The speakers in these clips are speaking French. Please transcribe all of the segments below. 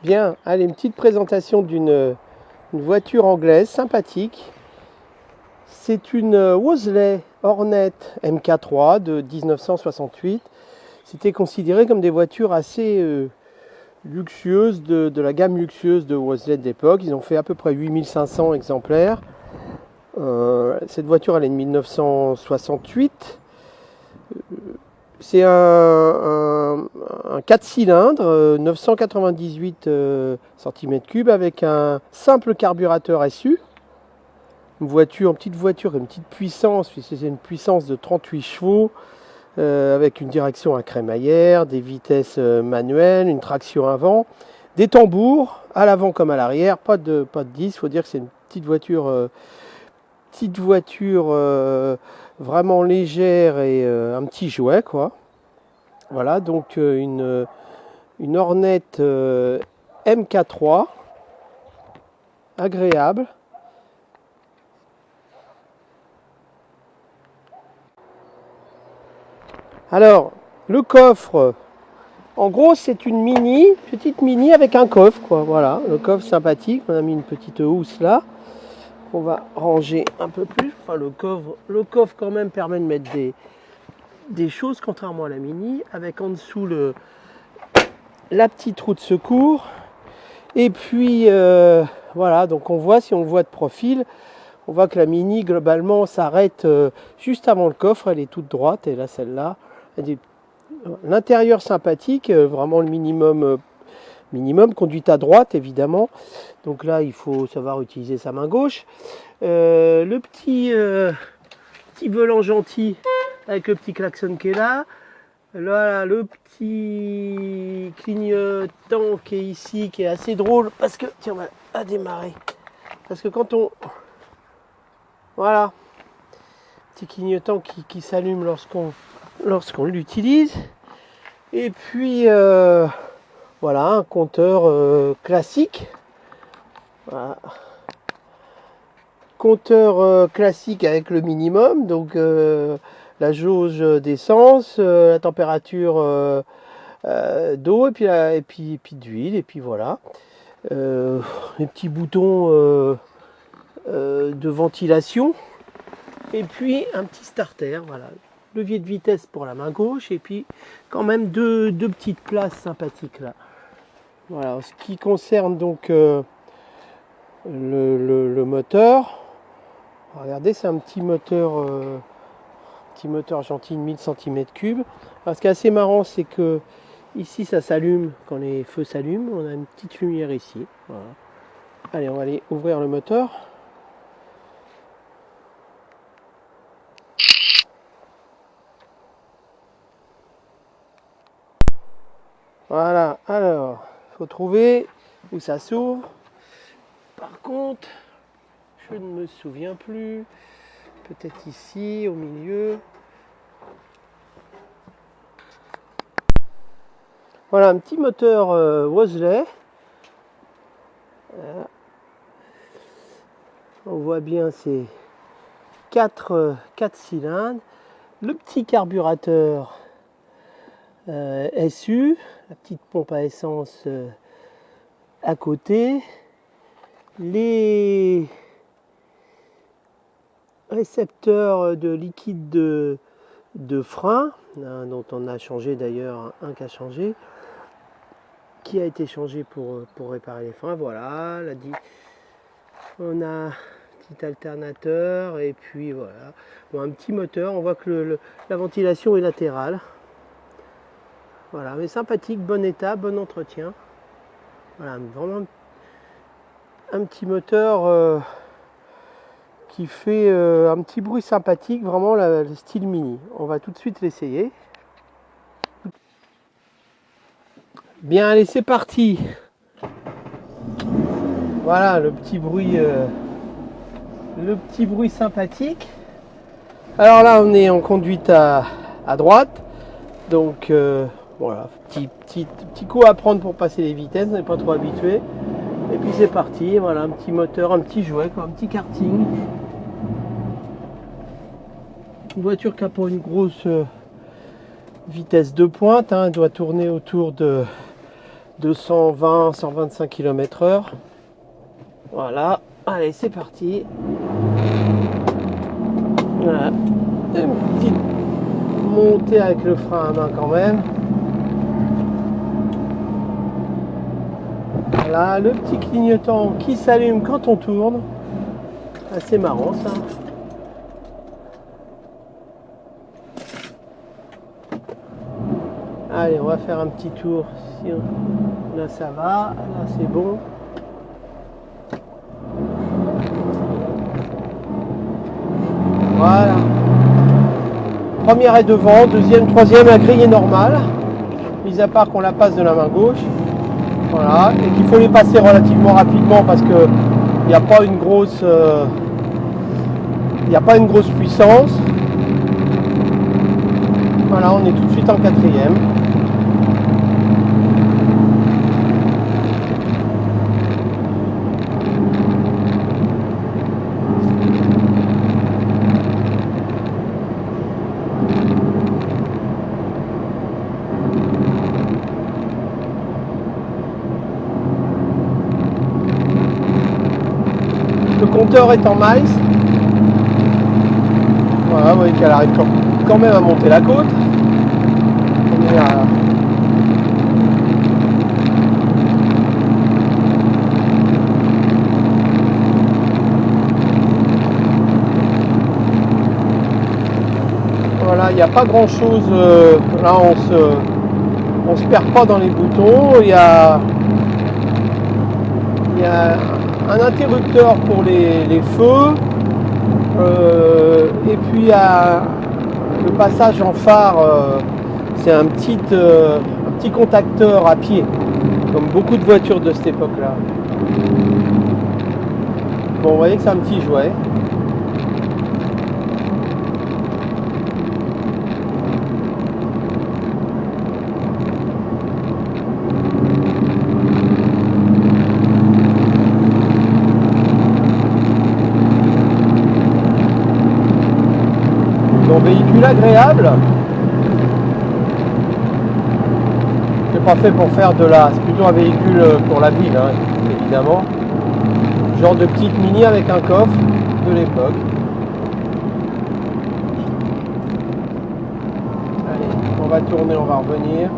Bien, allez, une petite présentation d'une voiture anglaise sympathique. C'est une Wolseley Hornet MK3 de 1968. C'était considéré comme des voitures assez luxueuses de la gamme luxueuse de Wolseley de l'époque. Ils ont fait à peu près 8500 exemplaires. Cette voiture, elle est de 1968. C'est un 4 cylindres, 998 cm3 avec un simple carburateur SU. Une petite voiture, une petite puissance, puisque c'est une puissance de 38 chevaux, avec une direction à crémaillère, des vitesses manuelles, une traction avant, des tambours, à l'avant comme à l'arrière, pas de 10, il faut dire que c'est une petite voiture vraiment légère et un petit jouet, quoi. Voilà, donc une Hornet MK3 agréable. Alors, le coffre, en gros, c'est une petite mini avec un coffre, quoi. Voilà, le coffre sympathique. On a mis une petite housse là. On va ranger un peu plus. Enfin, le coffre quand même permet de mettre des choses, contrairement à la mini, avec en dessous la petite roue de secours. Et puis, voilà, donc on voit, si on voit de profil, on voit que la mini, globalement, s'arrête juste avant le coffre. Elle est toute droite, et là, celle-là. L'intérieur sympathique, vraiment le minimum, conduite à droite, évidemment. Donc là, il faut savoir utiliser sa main gauche. Le petit volant gentil, avec le petit klaxon qui est là. Là, le petit clignotant qui est ici, qui est assez drôle, parce que, tiens, on va démarrer. Parce que quand on... Voilà, petit clignotant qui s'allume lorsqu'on l'utilise. Et puis, voilà, un compteur classique. Voilà. Compteur classique avec le minimum, donc la jauge d'essence, la température d'eau et puis d'huile, et puis voilà. Les petits boutons de ventilation, et puis un petit starter, voilà. Levier de vitesse pour la main gauche, et puis quand même deux petites places sympathiques là. Voilà, ce qui concerne donc le moteur, regardez, c'est un petit moteur gentil de 1000 cm3. Alors, ce qui est assez marrant, c'est que ici ça s'allume quand les feux s'allument. On a une petite lumière ici. Voilà. Allez, on va aller ouvrir le moteur. Voilà, alors, il faut trouver où ça s'ouvre. Par contre, je ne me souviens plus. Peut-être ici, au milieu. Voilà, un petit moteur Wolseley. On voit bien ces 4 cylindres. Le petit carburateur SU, la petite pompe à essence à côté. Les récepteurs de liquide de frein, dont on a changé d'ailleurs un qui a changé, qui a été changé pour réparer les freins. Voilà, on a un petit alternateur, et puis voilà, bon, un petit moteur. On voit que la ventilation est latérale. Voilà, mais sympathique, bon état, bon entretien. Voilà, vraiment un petit moteur qui fait un petit bruit sympathique, vraiment le style mini. On va tout de suite l'essayer. Bien, allez, c'est parti. Voilà le petit bruit sympathique. Alors là, on est en conduite à droite, donc voilà, petit coup à prendre pour passer les vitesses, on n'est pas trop habitué. Et puis c'est parti, voilà, un petit moteur, un petit jouet, quoi, un petit karting. Une voiture qui n'a pas une grosse vitesse de pointe, hein, elle doit tourner autour de 220-125 km/h. Voilà, allez, c'est parti. Voilà. Une petite montée avec le frein à main quand même. Voilà, le petit clignotant qui s'allume quand on tourne. Assez marrant ça. Allez, on va faire un petit tour. Là ça va, là c'est bon. Voilà. Première est devant, deuxième, troisième, la grille est normale. Mis à part qu'on la passe de la main gauche. Voilà. Et qu'il faut les passer relativement rapidement parce que il n'y a pas une grosse puissance. Voilà, on est tout de suite en quatrième. Le compteur est en miles. Voilà, vous voyez qu'elle arrive quand même à monter la côte. On est à... Voilà, il n'y a pas grand chose. Là, on se perd pas dans les boutons. Il y a un interrupteur pour les feux. Et puis le passage en phare, c'est un petit contacteur à pied, comme beaucoup de voitures de cette époque-là. Bon, vous voyez que c'est un petit jouet. Donc véhicule agréable. C'est pas fait pour faire c'est plutôt un véhicule pour la ville, hein, évidemment. Genre de petite mini avec un coffre de l'époque. Allez, on va tourner, on va revenir.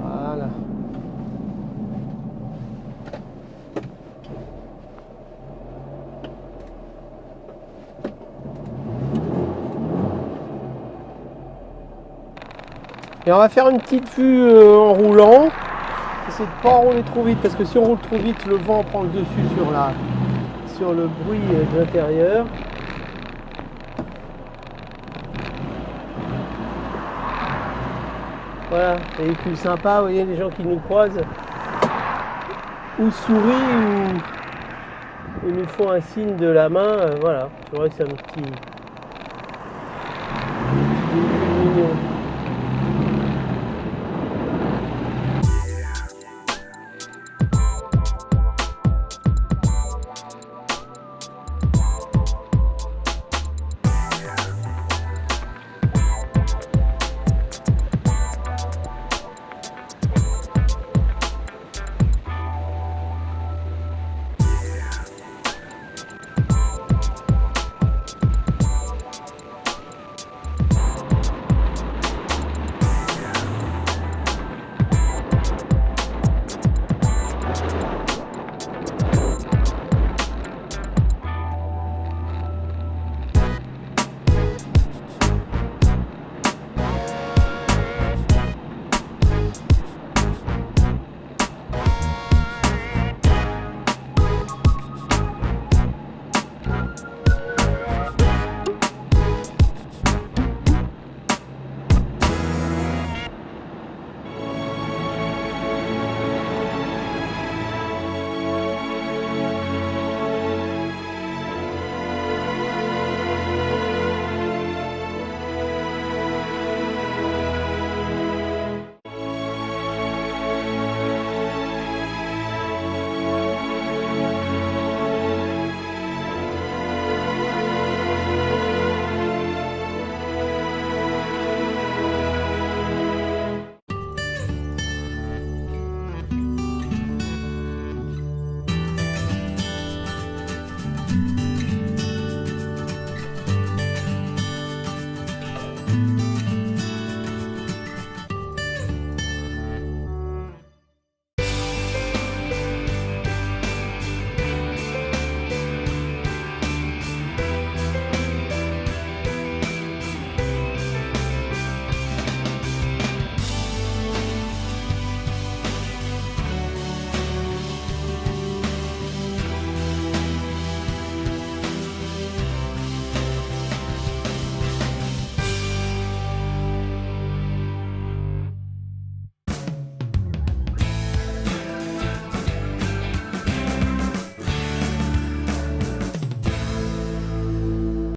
Voilà. Et on va faire une petite vue en roulant. Essayer de ne pas rouler trop vite parce que si on roule trop vite, le vent prend le dessus sur le bruit de l'intérieur. Voilà, véhicule sympa, vous voyez les gens qui nous croisent ou sourient ou nous font un signe de la main. Voilà, c'est vrai que c'est un petit